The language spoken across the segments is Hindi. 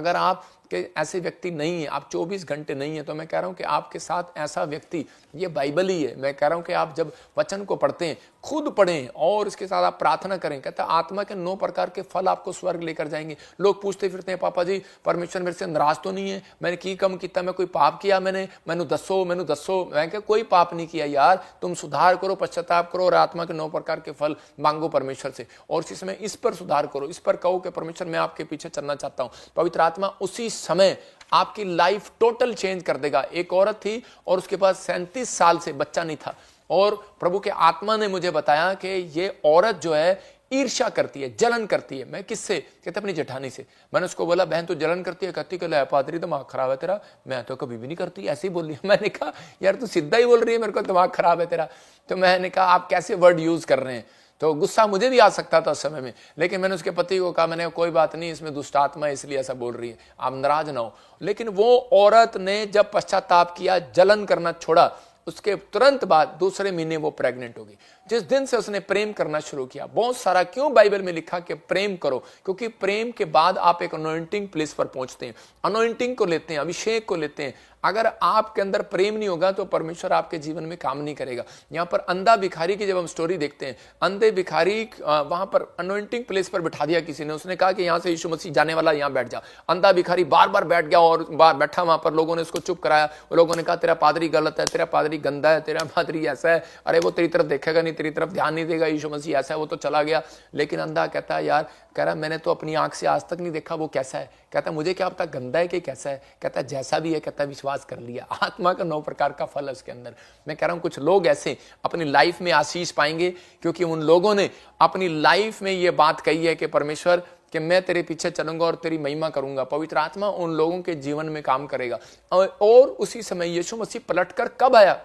अगर आप के ऐसे व्यक्ति नहीं है, आप 24 घंटे नहीं है, तो मैं कह रहा हूं कि आपके साथ ऐसा व्यक्ति ये बाइबल ही है। मैं कह रहा हूं कि आप जब वचन को पढ़ते हैं, खुद पढ़ें और इसके साथ आप प्रार्थना करें। कहता है आत्मा के 9 प्रकार के फल आपको स्वर्ग लेकर जाएंगे। लोग पूछते फिरते हैं, पापा जी परमेश्वर मेरे से नाराज तो नहीं है, मैंने की कम किया, मैं कोई पाप किया, मैंने दसो। मैं क्या कोई पाप नहीं किया यार, तुम सुधार करो, पश्चाताप करो और आत्मा के 9 प्रकार के फल मांगो परमेश्वर से, और इसी समय इस पर सुधार करो, इस पर कहो कि परमेश्वर मैं आपके पीछे चलना चाहता हूं। पवित्र आत्मा उसी समय आपकी लाइफ टोटल चेंज कर देगा। एक औरत थी और उसके पास 37 साल से बच्चा नहीं था, और प्रभु के आत्मा ने मुझे बताया कि ये औरत जो है ईर्ष्या करती है, जलन करती है। मैं किससे? कहते अपनी जेठानी से। मैंने उसको बोला बहन तो जलन करती है? कहती कि पादरी दिमाग खराब है तेरा। मैं तो कभी भी नहीं करती, ऐसे ही बोल रही है। मैंने कहा यार तू सीधा ही बोल रही है मेरे को दिमाग खराब है तेरा। तो मैंने कहा आप कैसे वर्ड यूज कर रहे हैं। तो गुस्सा मुझे भी आ सकता था उस समय में, लेकिन मैंने उसके पति को कहा, मैंने कोई बात नहीं, इसमें दुष्ट आत्मा है इसलिए ऐसा बोल रही है, आप नाराज ना हो। लेकिन वो औरत ने जब पश्चाताप किया, जलन करना छोड़ा, उसके तुरंत बाद दूसरे महीने वो प्रेग्नेंट होगी। जिस दिन से उसने प्रेम करना शुरू किया, बहुत सारा क्यों बाइबल में लिखा कि प्रेम करो, क्योंकि प्रेम के बाद आप एक अनॉइंटिंग प्लेस पर पहुंचते हैं, अनॉइंटिंग को लेते हैं, अभिषेक को लेते हैं। अगर आपके अंदर प्रेम नहीं होगा तो परमेश्वर आपके जीवन में काम नहीं करेगा। यहां पर अंधा भिखारी की जब हम स्टोरी देखते हैं, अंधे भिखारी वहां पर अनॉइंटिंग प्लेस पर बिठा दिया किसी ने, उसने कहा कि यहां से यीशु मसीह जाने वाला, यहां बैठ जा। अंधा भिखारी बार बार बैठ गया और बैठा वहां पर, लोगों ने उसको चुप कराया। लोगों ने कहा तेरा पादरी गलत है, तेरा पादरी गंदा है, तेरा पादरी ऐसा है, अरे वो तेरी तरफ देखेगा नहीं, तेरी तरफ ध्यान नहीं देगा, यीशु मसीह ऐसा है। वो तो चला गया। लेकिन अंधा कहता है यार, कह रहा मैंने तो अपनी आंख से आज तक नहीं देखा वो कैसा है। कहता मुझे क्या पता गंदा है कि कैसा है। कहता जैसा भी है, कहता विश्वास कर लिया। आत्मा का 9 प्रकार का फल है उसके अंदर। मैं कह रहा हूं कुछ लोग ऐसे अपनी लाइफ में आशीष पाएंगे, क्योंकि उन लोगों ने अपनी लाइफ में ये बात कही है कि परमेश्वर कि मैं तेरे पीछे चलूंगा और तेरी महिमा करूंगा। पवित्र आत्मा उन लोगों के जीवन में काम करेगा। और उसी समय यीशु मसीह पलटकर कब आया?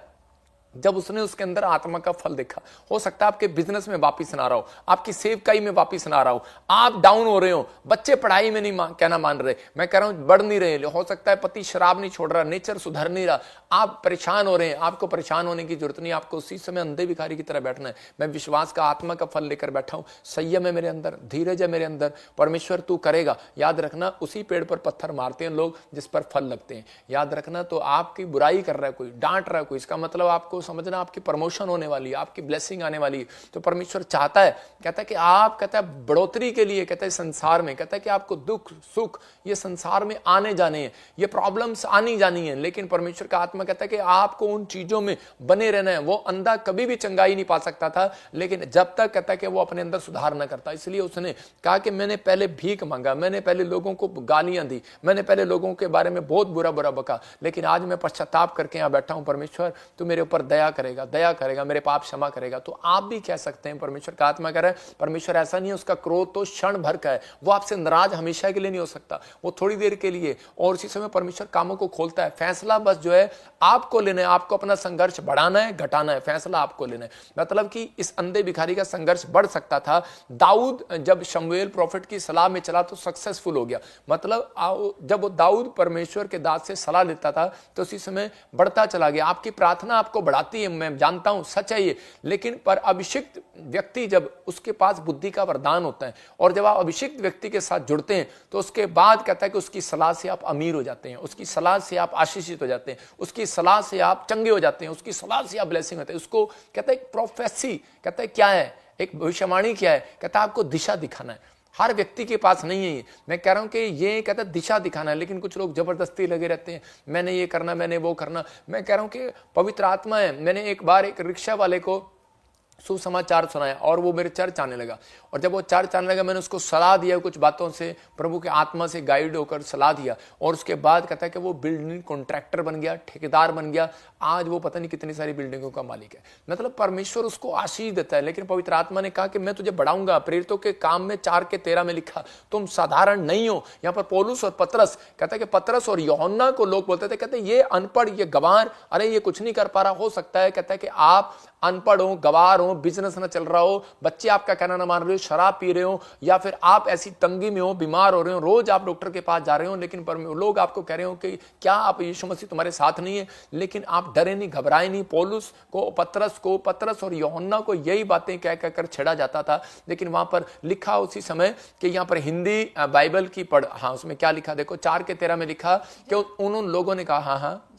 जब उसने उसके अंदर आत्मा का फल देखा। हो सकता है आपके बिजनेस में वापिस ना रहा हो, आपकी सेवकाई में वापिस ना रहा हो, आप डाउन हो रहे हो, बच्चे पढ़ाई में नहीं कहना मान रहे, मैं कह रहा हूं बढ़ नहीं रहे, हो सकता है पति शराब नहीं छोड़ रहा, नेचर सुधर नहीं रहा, आप परेशान हो रहे हैं। आपको परेशान होने की जरूरत नहीं, आपको उसी समय अंधे भिखारी की तरह बैठना है। मैं विश्वास का आत्मा का फल लेकर बैठा हूं, संयम है मेरे अंदर, धीरज है मेरे अंदर, परमेश्वर तू करेगा। याद रखना उसी पेड़ पर पत्थर मारते हैं लोग जिस पर फल लगते हैं। याद रखना, तो आपकी बुराई कर रहा है कोई, डांट रहा है कोई, इसका मतलब आपको समझना आपकी प्रमोशन होने वाली है, आपकी ब्लेसिंग आने वाली है। तो परमेश्वर चाहता है, कहता है कि आप, कहता है बढ़ोतरी के लिए, कहता है संसार में, कहता है कि आपको दुख सुख ये संसार में आने जाने हैं, ये प्रॉब्लम्स आनी जानी है। लेकिन परमेश्वर का आत्मा कहता है कि आपको उन चीजों में बने रहना है। वो अंधा कभी भी चंगाई नहीं पा सकता था, लेकिन जब तक, कहता है कि वो अपने अंदर सुधार न करता। इसलिए उसने कहा कि मैंने पहले भीख मांगा, मैंने पहले लोगों को गालियां दी, मैंने पहले लोगों के बारे में बहुत बुरा बुरा बका, लेकिन आज मैं पश्चाताप करके यहां बैठा हूं। परमेश्वर तू मेरे ऊपर दया करेगा, मेरे पाप क्षमा करेगा। तो आप भी कह सकते हैं, परमेश्वर का आत्मा कह रहा है, परमेश्वर ऐसा नहीं है, उसका क्रोध तो क्षण भर का है, वो आपसे नाराज हमेशा के लिए नहीं हो सकता, वो थोड़ी देर के लिए। और इसी समय परमेश्वर कामों को खोलता है। फैसला बस जो है आपको लेना है, आपको अपना संघर्ष बढ़ाना है घटाना है, फैसला आपको लेना है। मतलब कि इस अंधे भिखारी का संघर्ष बढ़ सकता था। दाऊद जब शमूएल प्रॉफिट की सलाह में चला तो सक्सेसफुल हो गया। मतलब जब वो दाऊद परमेश्वर के दास से सलाह लेता था तो उसी समय बढ़ता चला गया। आपकी प्रार्थना आपको बढ़ाती है, मैं जानता हूं सच है ये, लेकिन पर अभिषिक्त व्यक्ति जब उसके पास बुद्धि का वरदान होता है और जब आप अभिषिक्त व्यक्ति के साथ जुड़ते हैं तो उसके बाद कहता है कि उसकी सलाह से आप अमीर हो जाते हैं, उसकी सलाह से आप आशीषित हो जाते हैं, उसकी सलाह से आप चंगे हो जाते हैं, उसकी सलाह से आप ब्लेसिंग होते हैं। उसको कहता है प्रोफेसी, कहता है क्या है, एक भविष्यवाणी क्या है, कहता है आपको दिशा दिखाना है। हर व्यक्ति के पास नहीं है। मैं कह रहा हूं कि ये कहता है दिशा दिखाना है, लेकिन कुछ लोग जबरदस्ती लगे रहते हैं, मैंने ये करना, मैंने वो करना। मैं कह रहा हूं कि पवित्र आत्मा है। मैंने एक बार एक रिक्शा वाले को सुसमाचार सुनाया और वो मेरे चर्च आने लगा, और जब वो चर्च आने लगा मैंने उसको सलाह दिया, कुछ बातों से प्रभु के आत्मा से गाइड होकर सलाह दिया, और उसके बाद कहता है कि वो बिल्डिंग कॉन्ट्रैक्टर बन गया, ठेकेदार बन गया। आज वो पता नहीं कितनी सारी बिल्डिंगों का मालिक है। मतलब परमेश्वर उसको आशीष देता है, लेकिन पवित्र आत्मा ने कहा कि मैं तुझे बढ़ाऊंगा। प्रेरितों के काम में 4:13 में लिखा, तुम साधारण नहीं हो। यहाँ पर पौलुस और पतरस, कहता है कि पतरस और यूहन्ना को लोग बोलते थे, कहते ये अनपढ़, ये गंवार, अरे ये कुछ नहीं कर पा रहा। हो सकता है कहता है कि आप अनपढ़ हो, गंवार हो, हो, बिजनेस ना चल रहा हो, बच्चे आपका कहना ना मान रहे हो, शराब पी रहे हो, या फिर आप ऐसी तंगी में हो, बीमार हो रहे हो, रोज आप डॉक्टर के पास जा रहे हो, लेकिन लोग आपको कह रहे हो कि क्या आप यीशु मसीह तुम्हारे साथ नहीं है, लेकिन आप डरे नहीं, घबराए नहीं। पौलुस को, पतरस और यूहन्ना को यही बातें कह कहकर छेड़ा जाता था, लेकिन वहां पर लिखा उसी समय कि यहाँ पर हिंदी बाइबल की हाँ उसमें क्या लिखा देखो, 4:13 में लिखा कि उन लोगों ने कहा, हाँ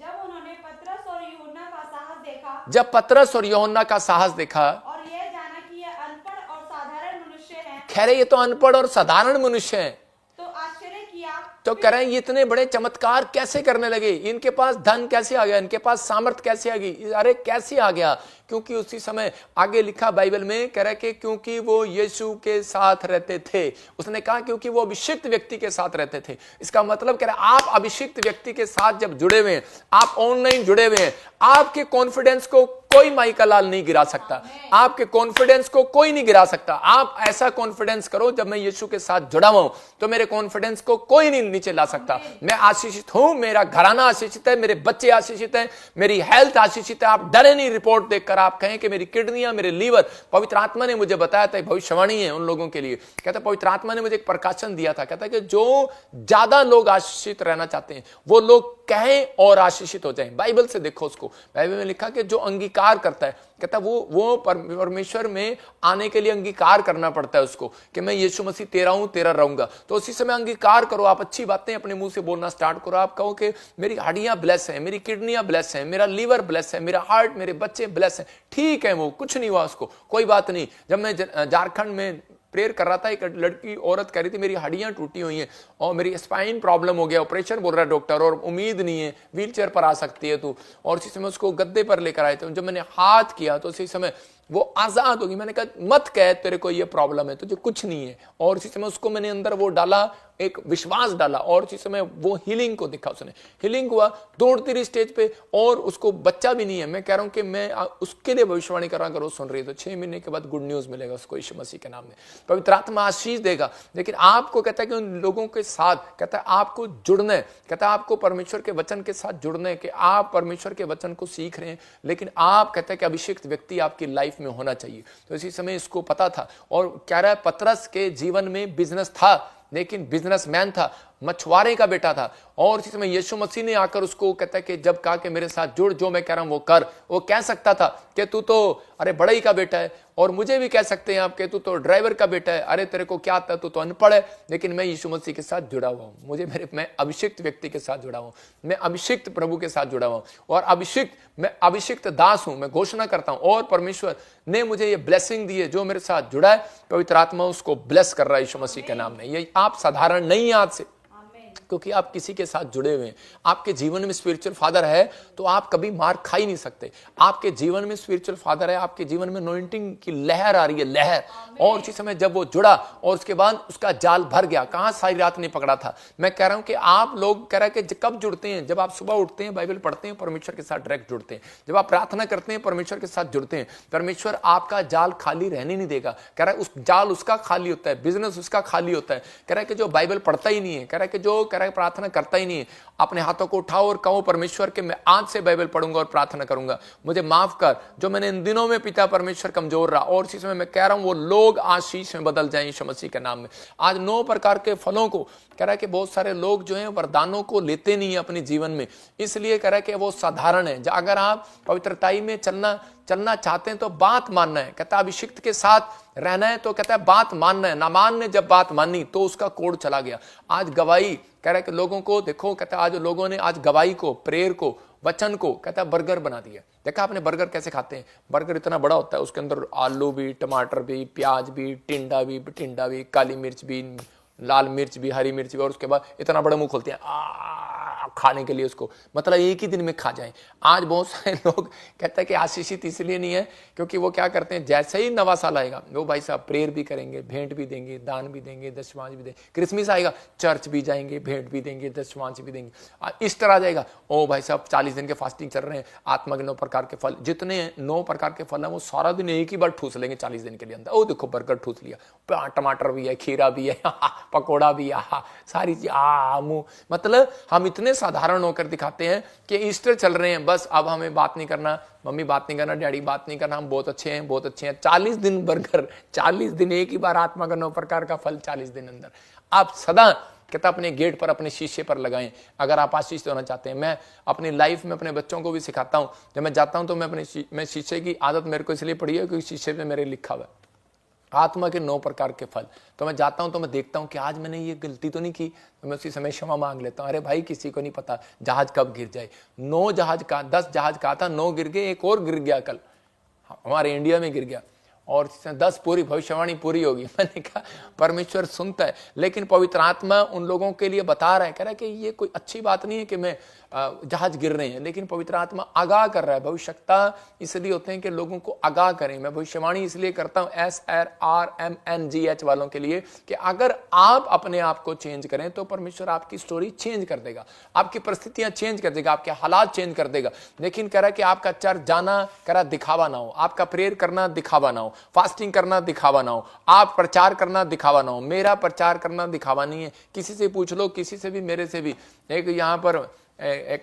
जब पतरस और यूहन्ना का साहस देखा और यह जाना कि ये अनपढ़ और साधारण मनुष्य हैं, कह रहे ये तो अनपढ़ और साधारण मनुष्य हैं, तो आश्चर्य किया। तो कह रहे हैं ये इतने बड़े चमत्कार कैसे करने लगे, इनके पास धन कैसे आ गया, इनके पास सामर्थ कैसे आ गई, अरे कैसे आ गया? क्योंकि उसी समय आगे लिखा बाइबल में, कह रहा है कि क्योंकि वो यीशु के साथ रहते थे। उसने कहा क्योंकि वो अभिषिक्त व्यक्ति के साथ रहते थे। इसका मतलब कह रहा है आप अभिषिक्त व्यक्ति के साथ जब जुड़े हुए हैं, आप ऑनलाइन जुड़े हुए हैं, आपके कॉन्फिडेंस को कोई माइका लाल नहीं गिरा सकता, आपके कॉन्फिडेंस को कोई नहीं गिरा सकता। आप ऐसा कॉन्फिडेंस करो, जब मैं यीशु के साथ जुड़ा हुआ हूं तो मेरे कॉन्फिडेंस को कोई नहीं नीचे ला सकता। मैं आशीषित हूं, मेरा घराना आशीषित है, मेरे बच्चे आशीषित हैं, मेरी हेल्थ आशीषित है। आप डरे नहीं रिपोर्ट देखकर, आप कहें कि मेरी किडनियां, मेरे लीवर, पवित्र आत्मा ने मुझे बताया था, भविष्यवाणी है उन लोगों के लिए। कहता पवित्र आत्मा ने मुझे एक प्रकाशन दिया था, कहता कि जो ज्यादा लोग आशीषित रहना चाहते हैं वो लोग कहें और आशीषित हो जाएं। बाइबल से देखो उसको, बाइबल में लिखा कि जो अंगीकार करता है, कहता वो परमेश्वर में आने के लिए अंगीकार करना पड़ता है उसको, कि मैं यीशु मसीह तेरा हूं, तेरा रहूंगा। तो उसी समय अंगीकार करो, आप अच्छी बातें अपने मुंह से बोलना स्टार्ट करो। आप कहो कि मेरी हड्डियां ब्लेस है, मेरी किडनियां ब्लेस है, मेरा लीवर ब्लेस है, मेरा हार्ट, मेरे बच्चे ब्लेस है। ठीक है, वो कुछ नहीं हुआ उसको, कोई बात नहीं। जब मैं झारखंड में प्रेयर कर रहा था, एक लड़की औरत कह रही थी मेरी हड्डियां टूटी हुई हैं और मेरी स्पाइन प्रॉब्लम हो गया, ऑपरेशन बोल रहा है डॉक्टर, और उम्मीद नहीं है, व्हील चेयर पर आ सकती है तू। और उसी समय उसको गद्दे पर लेकर आए थे। जब मैंने हाथ किया तो उसी समय वो आजाद होगी। मैंने कहा मत कह तेरे को ये प्रॉब्लम है, तुझे कुछ नहीं है। और उसी समय उसको मैंने अंदर वो डाला, एक विश्वास डाला, और उसी समय वो हीलिंग को दिखा, उसने हीलिंग हुआ, दौड़ती रही स्टेज पे, और उसको बच्चा भी नहीं है। मैं कह रहा हूं कि मैं उसके लिए भविष्यवाणी कर रहा हूं, अगर वो सुन रही है तो 6 महीने के बाद गुड न्यूज मिलेगा उसको यीशु मसीह के नाम में, पवित्र आत्मा आशीष देगा। लेकिन आपको कहता है कि उन लोगों के साथ, कहता है आपको जुड़ना है, कहता है आपको परमेश्वर के वचन के साथ जुड़ना है, कि आप परमेश्वर के वचन को सीख रहे हैं, लेकिन आप कहते हैं कि अभिषिक्त व्यक्ति आपकी लाइफ में होना चाहिए। तो इसी समय इसको पता था, और कह रहा है पतरस के जीवन में बिजनेस था, लेकिन बिजनेसमैन था, मछुआरे का बेटा था। और इसी समय यीशु मसीह ने आकर उसको कहता है कि जब कहा कि मेरे साथ जुड़, जो मैं कह रहा हूं वो कर। वो कह सकता था कि तू तो अरे बड़ा ही का बेटा है, और मुझे भी कह सकते हैं आप कि तू तो ड्राइवर का बेटा है, अरे तेरे को क्या आता है, तू तो अनपढ़ है। लेकिन मैं यीशु मसीह के साथ जुड़ा हुआ हूं, मैं अभिषिक्त व्यक्ति के साथ जुड़ा हुआ हूं, मैं अभिषिक्त प्रभु के साथ जुड़ा हुआ हूं, और मैं अभिषिक्त दास हूं। मैं घोषणा करता हूं, और परमेश्वर ने मुझे ये ब्लेसिंग दी है। जो मेरे साथ जुड़ा है, पवित्र आत्मा उसको ब्लेस कर रहा है यीशु मसीह के नाम में। ये आप साधारण नहीं आज से, क्योंकि आप किसी के साथ जुड़े हुए हैं। आपके जीवन में स्पिरिचुअल फादर है तो आप कभी मार खा ही नहीं सकते। आपके जीवन में स्पिरिचुअल फादर है, आपके जीवन में अनॉइंटिंग की लहर आ रही है, लहर। और उसी समय जब वो जुड़ा और उसके बाद उसका जाल भर गया, कहां सारी रात नहीं पकड़ा था। मैं कह रहा हूं कि आप लोग कह रहे हैं कि कब जुड़ते हैं, जब आप सुबह उठते हैं, बाइबल पढ़ते हैं, परमेश्वर के साथ डायरेक्ट जुड़ते हैं। जब आप प्रार्थना करते हैं, परमेश्वर के साथ जुड़ते हैं, परमेश्वर आपका जाल खाली रहने नहीं देगा। कह रहा है उस जाल उसका खाली होता है, बिजनेस उसका खाली होता है। कह रहा है कि जो बाइबल पढ़ता ही नहीं है, कह रहा है कि जो कह रहा है प्रार्थना करता ही नहीं है, अपने हाथों को उठाओ और कहो परमेश्वर के मैं आज से बाइबल पढ़ूंगा और प्रार्थना करूंगा, मुझे माफ कर जो मैंने इन दिनों में पिता परमेश्वर कमजोर रहा। और इसी समय मैं कह रहा हूं वो लोग आशीष में बदल जाएं यीशु मसीह के नाम में। आज 9 प्रकार के फलों को कह रहा है कि बहुत सारे लोग जो हैं वरदानों को लेते नहीं है अपने जीवन में, इसलिए कह रहा है कि वो साधारण है। अगर आप पवित्रताई में चलना चाहते हैं तो बात मानना है। कहता है अभिषिक्त के साथ रहना है तो कहता है बात मानना है। नामान ने जब बात मानी तो उसका कोड चला गया। आज गवाही कह रहा है कि लोगों को देखो, कहता है आज लोगों ने आज गवाही को, प्रेयर को, वचन को कहता है बर्गर बना दिया। देखा आपने बर्गर कैसे खाते हैं? बर्गर इतना बड़ा होता है, उसके अंदर आलू भी, टमाटर भी, प्याज भी, टिंडा भी, काली मिर्च भी, लाल मिर्च भी, हरी मिर्च भी, और उसके बाद इतना बड़ा मुंह खोलते हैं खाने के लिए उसको, मतलब एक ही दिन में खा जाएं। आज बहुत सारे लोग कहते हैं कि आशीषित इसलिए नहीं है क्योंकि वो क्या करते हैं, जैसे ही नवा साल आएगा वो भाई साहब प्रेयर भी करेंगे, भेंट भी देंगे, दान भी देंगे, दशमांश भी देंगे। क्रिसमस आएगा, चर्च भी जाएंगे, भेंट भी देंगे, दशमांश भी देंगे। ईस्टर आ जाएगा, ओ भाई साहब 40 दिन के फास्टिंग चल रहे हैं, आत्मा के 9 प्रकार के फल, जितने 9 प्रकार के फल हैं वो सारा दिन एक ही बार ठूस लेंगे 40 दिन के लिए अंदर। ओ देखो बर्गर ठूस लिया, टमाटर भी है, खीरा भी है, पकौड़ा भी है, सारी चीज मुंह, मतलब हम इतने साधारण होकर दिखाते हैं कि ईस्टर चल रहे हैं, बस अब हमें बात नहीं करना, मम्मी बात नहीं करना, डैडी बात नहीं करना, हम बहुत अच्छे हैं, बहुत अच्छे हैं। 40 दिन बर्गर, 40 दिन एक ही बार आत्मा का 9 प्रकार का फल 40 दिन अंदर। आप सदा कहता अपने गेट पर, अपने शीशे पर लगाएं अगर आप आशीष होना चाहते हैं। मैं अपनी लाइफ में अपने बच्चों को भी सिखाता हूं, जब मैं जाता हूं तो मैं शीशे की आदत मेरे को इसलिए पड़ी है क्योंकि शीशे पे मेरे लिखा हुआ है आत्मा के 9 प्रकार के फल। तो मैं जाता हूं तो मैं देखता हूं कि आज मैंने ये गलती तो नहीं की, तो मैं उसी समय क्षमा मांग लेता हूं। अरे भाई, किसी को नहीं पता जहाज कब गिर जाए। 9 जहाज का 10 जहाज का था, 9 गिर गए, एक और गिर गया कल हमारे इंडिया में गिर गया, और 10 पूरी भविष्यवाणी पूरी होगी। मैंने कहा परमेश्वर सुनता है, लेकिन पवित्र आत्मा उन लोगों के लिए बता रहा है, कह रहा है कि ये कोई अच्छी बात नहीं है कि मैं जहाज गिर रहे हैं, लेकिन पवित्र आत्मा आगाह कर रहा है। भविष्यता इसलिए होते हैं कि लोगों को आगाह करें। मैं भविष्यवाणी इसलिए करता हूं SRMNGH वालों के लिए कि अगर आप अपने आप को चेंज करें तो परमेश्वर आपकी स्टोरी चेंज कर देगा, आपकी परिस्थितियां चेंज कर देगा, आपके हालात चेंज कर देगा। लेकिन कह रहा है कि आपका चर्च जाना कह रहा दिखावा ना हो, आपका प्रेयर करना दिखावा ना हो, फास्टिंग करना दिखावा ना हो, आप प्रचार करना दिखावा ना हो। मेरा प्रचार करना दिखावा नहीं है। किसी से पूछ लो, किसी से भी, मेरे से भी। एक यहाँ पर एक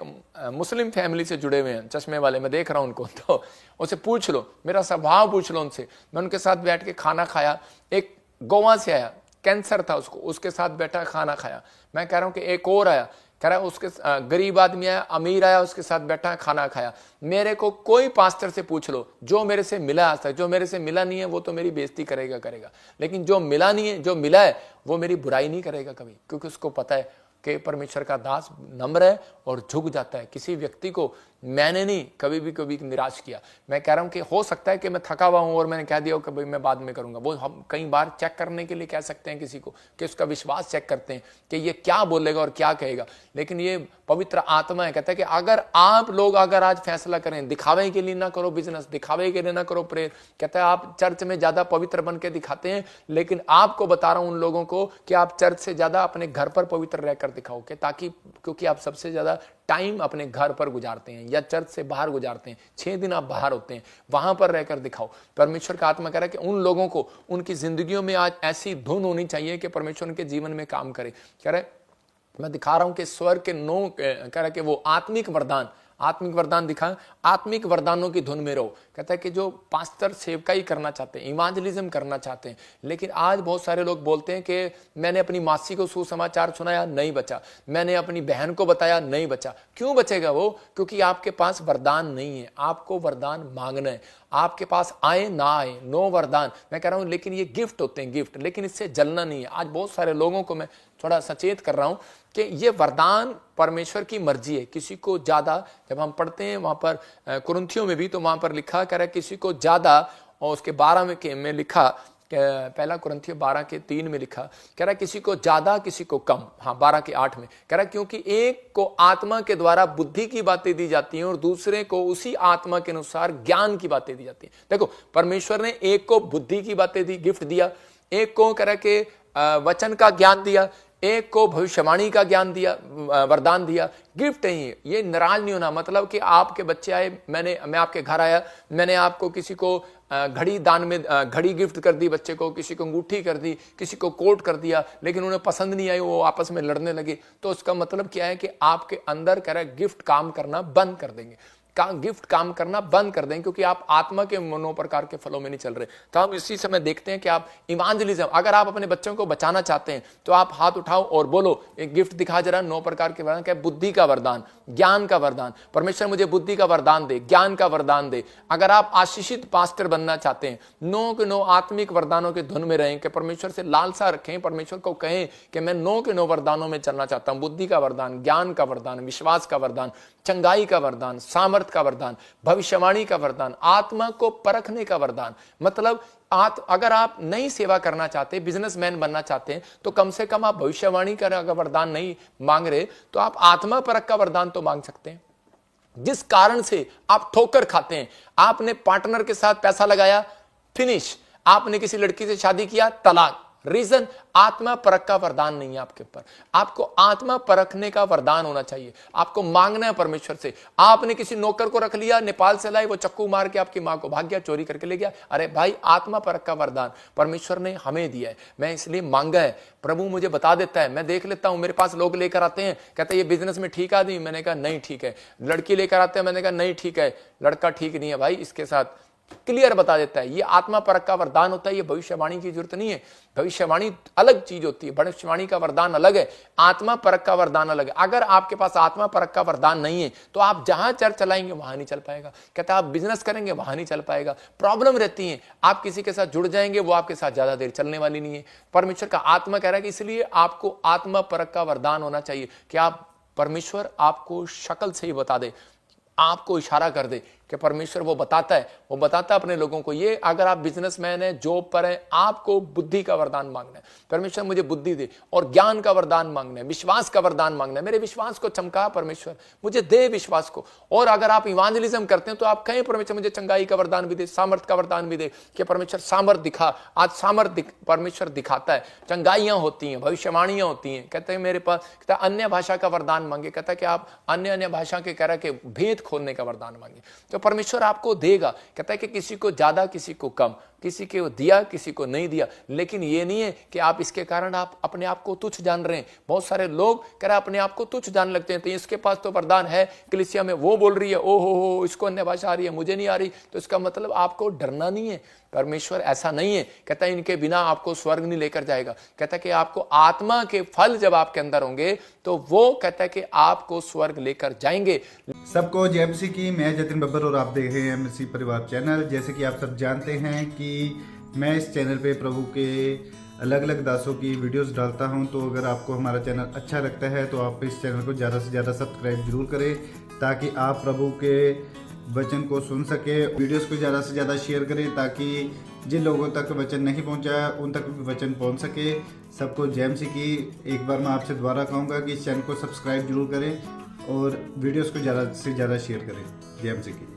मुस्लिम फैमिली से जुड़े हुए हैं, चश्मे वाले, मैं देख रहा हूं उनको, तो उसे पूछ लो, मेरा स्वभाव पूछ लो उनसे। मैं उनके साथ बैठ के खाना खाया, एक गोवा से आया, कैंसर था उसको, उसके साथ बैठा खाना खाया। मैं कह रहा हूं कि एक और आया, कह रहा है उसके गरीब आदमी आया, अमीर आया, उसके साथ बैठा खाना खाया। मेरे को कोई पास्टर से पूछ लो, जो मेरे से मिला आज तक, जो मेरे से मिला नहीं है वो तो मेरी बेइज्जती करेगा, लेकिन जो मिला नहीं है, जो मिला है वो मेरी बुराई नहीं करेगा कभी, क्योंकि उसको पता है कि परमेश्वर का दास नम्र है और झुक जाता है। किसी व्यक्ति को मैंने नहीं कभी निराश किया। मैं कह रहा हूं कि हो सकता है कि मैं थका हुआ हूं और मैंने कह दिया कि भाई मैं बाद में करूंगा, वो हम कई बार चेक करने के लिए कह सकते हैं किसी को, कि उसका विश्वास चेक करते हैं कि ये क्या बोलेगा और क्या कहेगा। लेकिन ये पवित्र आत्मा है, कहता है कि अगर आप लोग अगर आज फैसला करें, दिखावे के लिए ना करो बिजनेस, दिखावे के लिए ना करो प्रेयर। कहता है आप चर्च में ज्यादा पवित्र बन के दिखाते हैं, लेकिन आपको बता रहा हूं उन लोगों को कि आप चर्च से ज्यादा अपने घर पर पवित्र रहकर दिखाओ, कि ताकि, क्योंकि आप सबसे ज्यादा टाइम अपने घर पर गुजारते हैं या चर्च से बाहर गुजारते हैं। 6 दिन आप बाहर होते हैं, वहां पर रहकर दिखाओ। परमेश्वर का आत्मा कह रहा है कि उन लोगों को उनकी जिंदगियों में आज ऐसी धुन होनी चाहिए कि परमेश्वर उनके जीवन में काम करे। कह रहा है मैं दिखा रहा हूं कि स्वर्ग के 9, कह रहा है कि वो आत्मिक वरदान दिखा, आत्मिक वरदानों की धुन में रहो। कहता है कि जो पास्टर सेवकाई करना चाहते हैं, इवांजलिज्म करना चाहते हैं, लेकिन आज बहुत सारे लोग बोलते हैं कि मैंने अपनी मासी को सुसमाचार सुनाया, नहीं बचा, मैंने अपनी बहन को बताया, नहीं बचा। क्यों बचेगा वो? क्योंकि आपके पास वरदान नहीं है। आपको वरदान मांगना है, आपके पास आए ना आए, 9 वरदान मैं कह रहा हूं, लेकिन ये गिफ्ट होते हैं, गिफ्ट, लेकिन इससे जलना नहीं है। आज बहुत सारे लोगों को मैं थोड़ा सचेत कर रहा हूं कि ये वरदान परमेश्वर की मर्जी है। किसी को ज्यादा, जब हम पढ़ते हैं वहां पर कुरिन्थियों में भी, तो वहां पर लिखा कह रहा है किसी को ज्यादा, और उसके 12 में लिखा, पहला कुरिन्थियों 12:3 में लिखा, कह रहा है किसी को ज्यादा किसी को कम। हाँ, 12:8 में कह रहा है क्योंकि एक को आत्मा के द्वारा बुद्धि की बातें दी जाती हैं और दूसरे को उसी आत्मा के अनुसार ज्ञान की बातें दी जाती हैं। देखो, परमेश्वर ने एक को बुद्धि की बातें दी, गिफ्ट दिया, एक को कह रहा है कि वचन का ज्ञान दिया, एक को भविष्यवाणी का ज्ञान दिया, वरदान दिया। गिफ्ट नहीं है, ये नाराज नहीं होना। मतलब कि आपके बच्चे आए, मैं आपके घर आया, मैंने आपको किसी को घड़ी दान में घड़ी गिफ्ट कर दी बच्चे को, किसी को अंगूठी कर दी, किसी को कोट कर दिया, लेकिन उन्हें पसंद नहीं आई, वो आपस में लड़ने लगे। तो उसका मतलब क्या है कि आपके अंदर कह रहा है गिफ्ट काम करना बंद कर देंगे, गिफ्ट काम करना बंद कर दें, क्योंकि आप आत्मा के 9 प्रकार के फलों में नहीं चल रहे। तो हम इसी समय देखते हैं कि आप इवांजलिज्म, अगर आप अपने बच्चों को बचाना चाहते हैं तो आप हाथ उठाओ और बोलो, एक गिफ्ट दिखा जरा 9 प्रकार के वरदान। क्या? बुद्धि का वरदान, ज्ञान का वरदान। परमेश्वर मुझे बुद्धि का वरदान दे, ज्ञान का वरदान दे। अगर आप आशीषित पास्टर बनना चाहते हैं, 9 के 9 आत्मिक वरदानों के धुन में रहें, कि परमेश्वर से लालसा रखें, परमेश्वर को कहें कि मैं 9 के 9 वरदानों में चलना चाहता हूं। बुद्धि का वरदान, ज्ञान का वरदान, विश्वास का वरदान, चंगाई का वरदान, सामर्थ का वरदान, भविष्यवाणी का वरदान, आत्मा को परखने का वरदान। मतलब अगर आप नई सेवा करना चाहते हैं, बिजनेसमैन बनना चाहते हैं, तो कम से कम आप भविष्यवाणी का अगर वरदान नहीं मांग रहे तो आप आत्मा परख का वरदान तो मांग सकते हैं। जिस कारण से आप ठोकर खाते हैं, आपने पार्टनर के साथ पैसा लगाया, फिनिश, आपने किसी लड़की से शादी किया, तलाक, रीजन, आत्मा परख का वरदान नहीं है आपके ऊपर। आपको आत्मा परखने का वरदान होना चाहिए। आपको मांगना है परमेश्वर से। आपने किसी नौकर को रख लिया, नेपाल से लाए, वो चक्कू मार के आपकी मां को भाग गया, चोरी करके ले गया। अरे भाई, आत्मा परख का वरदान परमेश्वर ने हमें दिया है, मैं इसलिए मांगा है। प्रभु मुझे बता देता है, मैं देख लेता हूं। मेरे पास लोग लेकर आते हैं, कहते हैं ये बिजनेस में ठीक आदमी, मैंने कहा नहीं ठीक है। लड़की लेकर आते हैं, मैंने कहा नहीं ठीक है, लड़का ठीक नहीं है भाई, इसके साथ क्लियर बता देता है। ये आत्मा परख का वरदान होता है, ये भविष्यवाणी की जरूरत नहीं है। भविष्यवाणी अलग चीज होती है, भविष्यवाणी का वरदान अलग है, आत्मा परख का वरदान अलग है। अगर आपके पास आत्मा परख का वरदान नहीं है तो आप जहां चर्च चलाएंगे वहां नहीं चल पाएगा। कहता है आप बिजनेस करेंगे वहां नहीं चल पाएगा। प्रॉब्लम रहती है, आप किसी के साथ जुड़ जाएंगे, वो आपके साथ ज्यादा देर चलने वाली नहीं है। परमेश्वर का आत्मा कह रहा है कि इसलिए आपको आत्मा परख का वरदान होना चाहिए कि आप परमेश्वर आपको शक्ल से ही बता दे, आपको इशारा कर दे कि परमेश्वर वो बताता है, वो बताता है अपने लोगों को। ये अगर आप बिजनेसमैन है, जॉब पर है, आपको बुद्धि का वरदान मांगना है, परमेश्वर मुझे बुद्धि दे, और ज्ञान का वरदान मांगना है, विश्वास का वरदान मांगना है, मेरे विश्वास को चमका परमेश्वर, मुझे दे विश्वास को। और अगर आप इवांजलिज्म करते हैं तो आप कहें परमेश्वर मुझे चंगाई का वरदान भी दे, सामर्थ का वरदान भी दे, कि परमेश्वर सामर्थ दिखा। आज सामर्थ परमेश्वर दिखाता है, चंगाइयां होती हैं, भविष्यवाणियां होती हैं। कहते हैं मेरे पास, कहता है अन्य भाषा का वरदान मांगे, कहता है कि आप अन्य भाषा के कह रहा के भेद खोलने का वरदान मांगे, तो परमेश्वर आपको देगा। कहता है कि किसी को ज्यादा, किसी को कम, किसी को दिया, किसी को नहीं दिया। लेकिन ये नहीं है कि आप इसके कारण आप अपने आप को तुच्छ जान रहे हैं। बहुत सारे लोग कह रहे अपने आप को तुच्छ जान लगते हैं, तो इसके पास तो वरदान है, कलीसिया में वो बोल रही है, ओ हो इसको अन्य भाषा आ रही है, मुझे नहीं आ रही, तो इसका मतलब आपको डरना नहीं है। परमेश्वर ऐसा नहीं है, कहता है इनके बिना आपको स्वर्ग नहीं लेकर जाएगा। कहता है कि आपको आत्मा के फल जब आपके अंदर होंगे तो वो कहता है कि आपको स्वर्ग लेकर जाएंगे। सबको जय मसीह की। मैं जतिन बब्बर और आप देख रहे हैं मसीह परिवार चैनल। जैसे कि आप सब जानते हैं कि मैं इस चैनल पे प्रभु के अलग अलग दासों की वीडियोस डालता हूं, तो अगर आपको हमारा चैनल अच्छा लगता है तो आप इस चैनल को ज़्यादा से ज़्यादा सब्सक्राइब जरूर करें, ताकि आप प्रभु के वचन को सुन सके। वीडियोस को ज़्यादा से ज़्यादा शेयर करें, ताकि जिन लोगों तक वचन नहीं पहुंचा उन तक भी वचन पहुंच सके। सबको जय मसीह की। एक बार मैं आपसे दोबारा कहूँगा कि इस चैनल को सब्सक्राइब जरूर करें और वीडियोस को ज़्यादा से ज़्यादा शेयर करें। जय मसीह की।